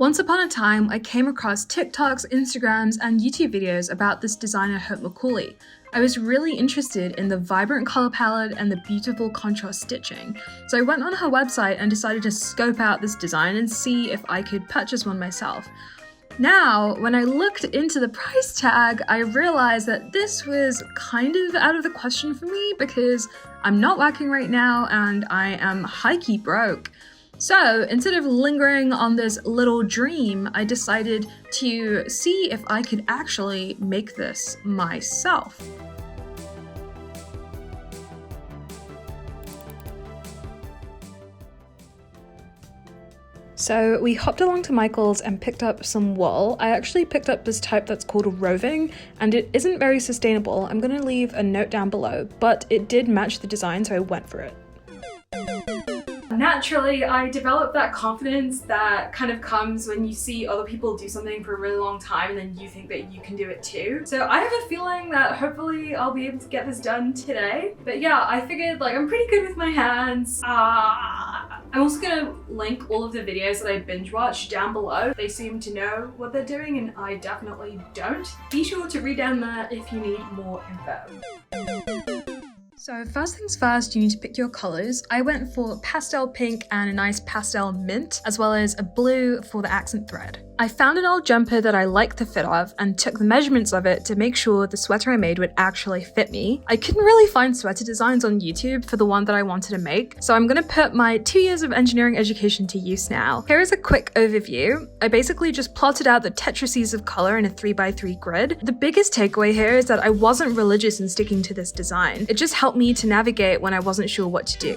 Once upon a time, I came across TikToks, Instagrams, and YouTube videos about this designer Macaulay. I was really interested in the vibrant color palette and the beautiful contrast stitching, so I went on her website and decided to scope out this design and see if I could purchase one myself. Now, when I looked into the price tag, I realized that this was kind of out of the question for me because I'm not working right now and I am high-key broke. So instead of lingering on this little dream, I decided to see if I could actually make this myself. So we hopped along to Michael's and picked up some wool. I actually picked up this type that's called roving, and it isn't very sustainable. I'm going to leave a note down below, but it did match the design, so I went for it. Naturally, I developed that confidence that kind of comes when you see other people do something for a really long time and then you think that you can do it too. So I have a feeling that hopefully I'll be able to get this done today. But yeah, I figured I'm pretty good with my hands. I'm also gonna link all of the videos that I binge watched down below. They seem to know what they're doing and I definitely don't. Be sure to read down there if you need more info. So first things first, you need to pick your colors. I went for pastel pink and a nice pastel mint, as well as a blue for the accent thread. I found an old jumper that I liked the fit of and took the measurements of it to make sure the sweater I made would actually fit me. I couldn't really find sweater designs on YouTube for the one that I wanted to make, so I'm gonna put my 2 years of engineering education to use now. Here is a quick overview. I basically just plotted out the tetraces of color in a 3x3 grid. The biggest takeaway here is that I wasn't religious in sticking to this design. It just helped me to navigate when I wasn't sure what to do.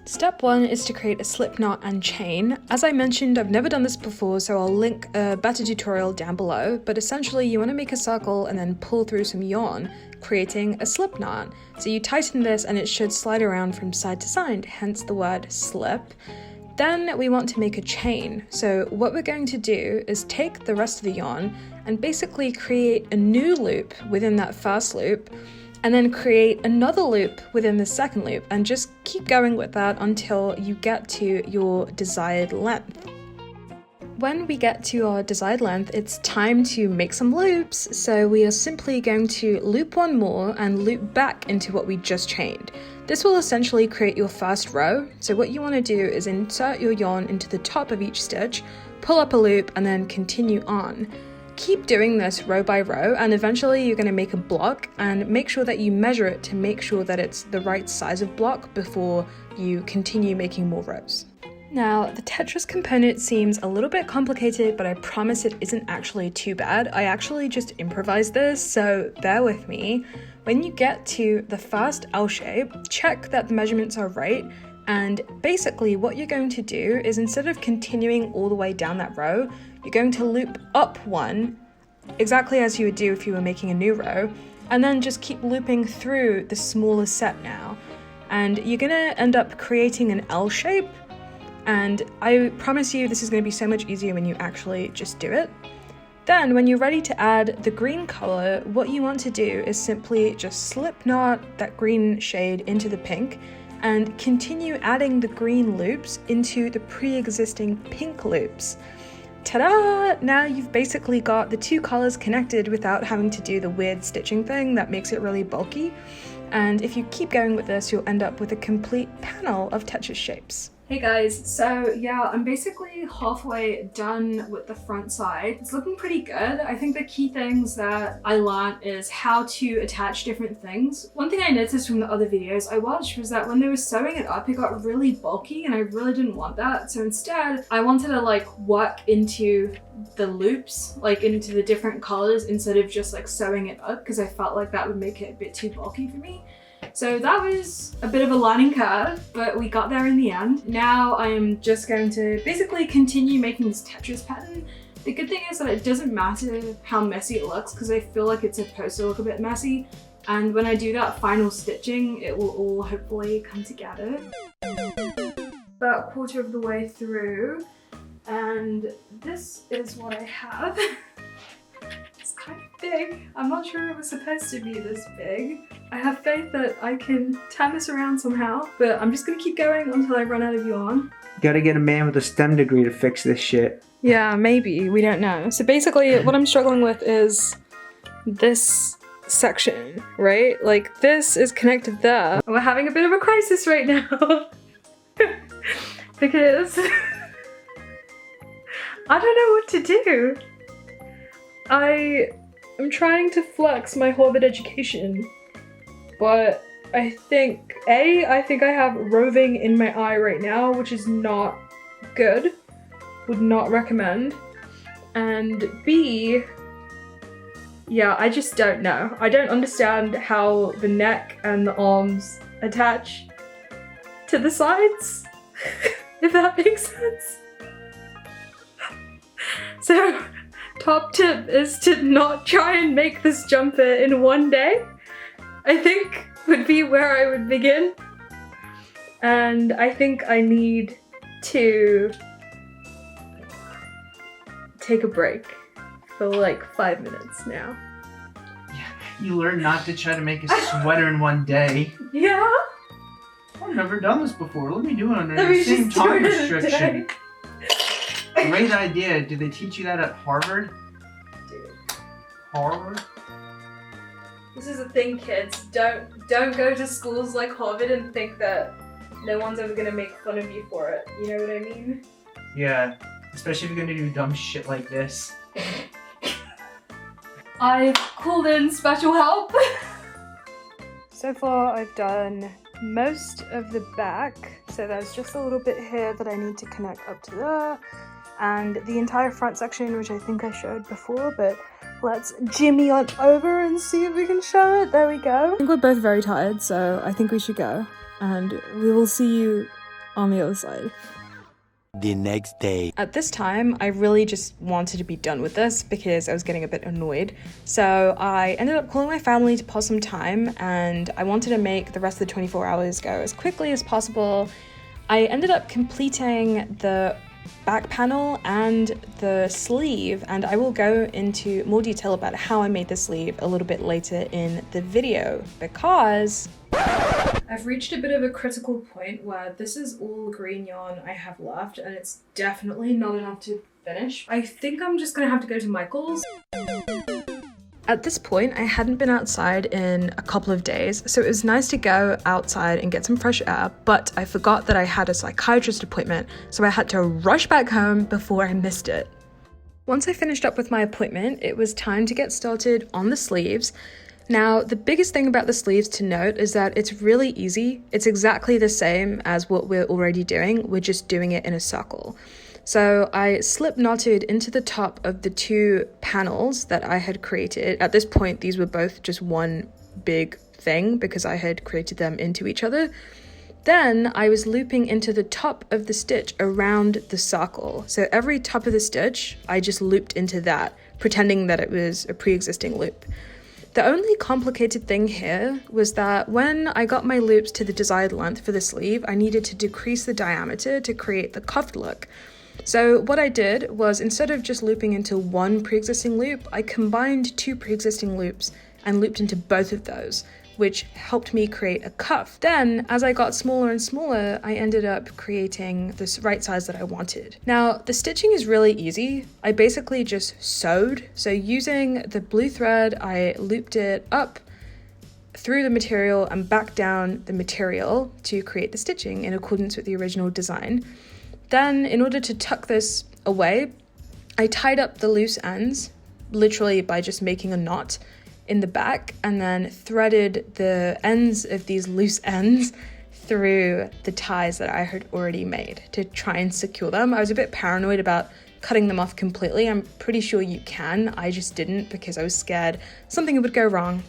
Step 1 is to create a slip knot and chain. As I mentioned, I've never done this before, so I'll link a better tutorial down below, but essentially you want to make a circle and then pull through some yarn, creating a slip knot. So you tighten this and it should slide around from side to side, hence the word slip. Then we want to make a chain. So what we're going to do is take the rest of the yarn and basically create a new loop within that first loop, and then create another loop within the second loop and just keep going with that until you get to your desired length. When we get to our desired length, it's time to make some loops, so we are simply going to loop one more and loop back into what we just chained. This will essentially create your first row, so what you want to do is insert your yarn into the top of each stitch, pull up a loop, and then continue on. Keep doing this row by row and eventually you're going to make a block, and make sure that you measure it to make sure that it's the right size of block before you continue making more rows. Now, the Tetris component seems a little bit complicated, but I promise it isn't actually too bad. I actually just improvised this, so bear with me. When you get to the first L shape, check that the measurements are right, and basically what you're going to do is instead of continuing all the way down that row, you're going to loop up one, exactly as you would do if you were making a new row, and then just keep looping through the smaller set now. And you're gonna end up creating an L shape, and I promise you this is gonna be so much easier when you actually just do it. Then when you're ready to add the green color, what you want to do is simply just slip knot that green shade into the pink and continue adding the green loops into the pre-existing pink loops. Ta-da! Now you've basically got the two colors connected without having to do the weird stitching thing that makes it really bulky. And if you keep going with this, you'll end up with a complete panel of Tetris shapes. Hey guys, so yeah, I'm basically halfway done with the front side. It's looking pretty good. I think the key things that I learned is how to attach different things. One thing I noticed from the other videos I watched was that when they were sewing it up, it got really bulky and I really didn't want that. So instead, I wanted to work into the loops, into the different colors instead of just sewing it up, because I felt like that would make it a bit too bulky for me. So that was a bit of a learning curve, but we got there in the end. Now I am just going to basically continue making this Tetris pattern. The good thing is that it doesn't matter how messy it looks, because I feel like it's supposed to look a bit messy. And when I do that final stitching, it will all hopefully come together. About a quarter of the way through, and this is what I have. It's kind of big. I'm not sure it was supposed to be this big. I have faith that I can turn this around somehow, but I'm just gonna keep going until I run out of yarn. Gotta get a man with a STEM degree to fix this shit. Yeah, maybe. We don't know. So basically, what I'm struggling with is this section, right? Like, this is connected there. We're having a bit of a crisis right now. Because I don't know what to do. I'm trying to flex my Harvard education, but I think I have roving in my eye right now, which is not good. Would not recommend. And B, yeah, I just don't know. I don't understand how the neck and the arms attach to the sides, if that makes sense. So, top tip is to not try and make this jumper in one day, I think would be where I would begin. And I think I need to take a break for like 5 minutes now. Yeah, you learn not to try to make a sweater in one day. Yeah? I've never done this before. Let me do it under Let the me same just do time it in a restriction. day. Great idea. Did they teach you that at Harvard? Dude. Harvard? This is the thing, kids. Don't go to schools like Harvard and think that no one's ever gonna make fun of you for it. You know what I mean? Yeah, especially if you're gonna do dumb shit like this. I've called in special help. So far I've done most of the back, so there's just a little bit here that I need to connect up to there, and the entire front section, which I think I showed before, but let's jimmy on over and see if we can show it. There we go. I think we're both very tired, so I think we should go, and we will see you on the other side. The next day. At this time, I really just wanted to be done with this because I was getting a bit annoyed. So I ended up calling my family to pass some time, and I wanted to make the rest of the 24 hours go as quickly as possible. I ended up completing the back panel and the sleeve, and I will go into more detail about how I made the sleeve a little bit later in the video, because I've reached a bit of a critical point where this is all green yarn I have left, and it's definitely not enough to finish. I think I'm just gonna have to go to Michael's. At this point, I hadn't been outside in a couple of days, so it was nice to go outside and get some fresh air, but I forgot that I had a psychiatrist appointment, so I had to rush back home before I missed it. Once I finished up with my appointment, it was time to get started on the sleeves. Now, the biggest thing about the sleeves to note is that it's really easy. It's exactly the same as what we're already doing, we're just doing it in a circle. So I slip knotted into the top of the two panels that I had created. At this point, these were both just one big thing because I had created them into each other. Then I was looping into the top of the stitch around the circle. So every top of the stitch, I just looped into that, pretending that it was a pre-existing loop. The only complicated thing here was that when I got my loops to the desired length for the sleeve, I needed to decrease the diameter to create the cuffed look. So what I did was, instead of just looping into one pre-existing loop, I combined two pre-existing loops and looped into both of those, which helped me create a cuff. Then, as I got smaller and smaller, I ended up creating this right size that I wanted. Now, the stitching is really easy. I basically just sewed. So using the blue thread, I looped it up through the material and back down the material to create the stitching in accordance with the original design. Then, in order to tuck this away, I tied up the loose ends, literally by just making a knot in the back, and then threaded the ends of these loose ends through the ties that I had already made to try and secure them. I was a bit paranoid about cutting them off completely. I'm pretty sure you can. I just didn't because I was scared something would go wrong.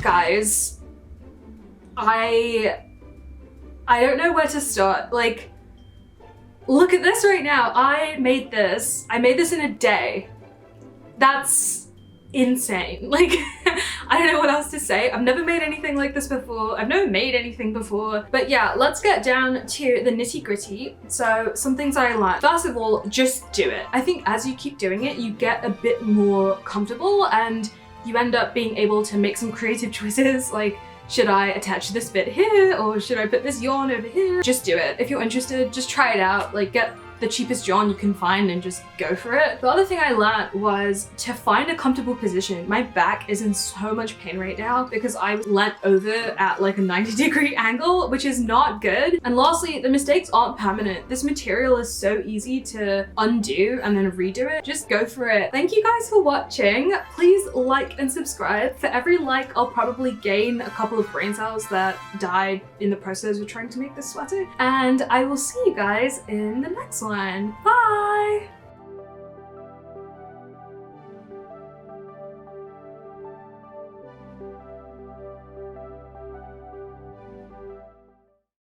Guys, I don't know where to start. Like, look at this right now. I made this in a day. That's insane. Like, I don't know what else to say. I've never made anything like this before. I've never made anything before. But yeah, let's get down to the nitty gritty. So some things I learned. First of all, just do it. I think as you keep doing it, you get a bit more comfortable and you end up being able to make some creative choices like, should I attach this bit here or should I put this yarn over here? Just do it. If you're interested, just try it out. Like get the cheapest yarn you can find and just go for it. The other thing I learned was to find a comfortable position. My back is in so much pain right now because I leant over at like a 90-degree angle, which is not good. And lastly, the mistakes aren't permanent. This material is so easy to undo and then redo it. Just go for it. Thank you guys for watching. Please like and subscribe. For every like, I'll probably gain a couple of brain cells that died in the process of trying to make this sweater. And I will see you guys in the next one. Bye!